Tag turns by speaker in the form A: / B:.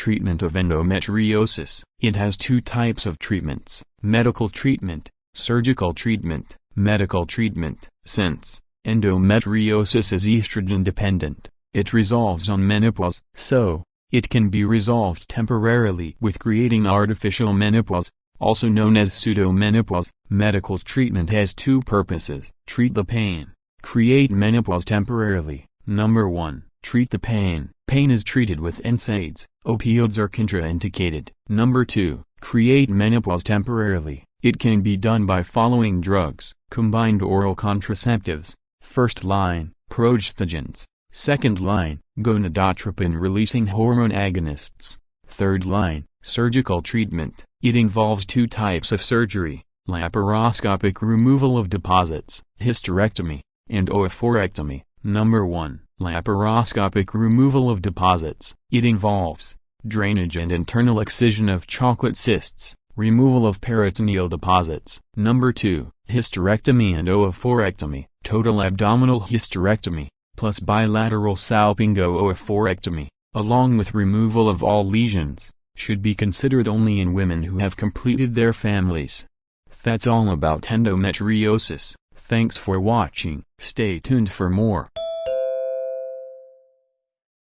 A: Treatment of endometriosis. It has two types of treatments: medical treatment, surgical treatment. Medical treatment. Since endometriosis is estrogen-dependent, it resolves on menopause, so it can be resolved temporarily with creating artificial menopause, also known as pseudomenopause. Medical treatment has two purposes: treat the pain, create menopause temporarily. Number 1. Treat the pain. Pain is treated with NSAIDs. Opioids are contraindicated. Number 2. Create menopause temporarily. It can be done by following drugs: combined oral contraceptives. First line, progestogens. Second line, gonadotropin-releasing hormone agonists. Third line, surgical treatment. It involves two types of surgery: laparoscopic removal of deposits, hysterectomy, and oophorectomy. Number 1. Laparoscopic removal of deposits. It involves drainage and internal excision of chocolate cysts, removal of peritoneal deposits. Number 2. Hysterectomy and oophorectomy. Total abdominal hysterectomy, plus bilateral salpingo-oophorectomy, along with removal of all lesions, should be considered only in women who have completed their families. That's all about endometriosis. Thanks for watching. Stay tuned for more.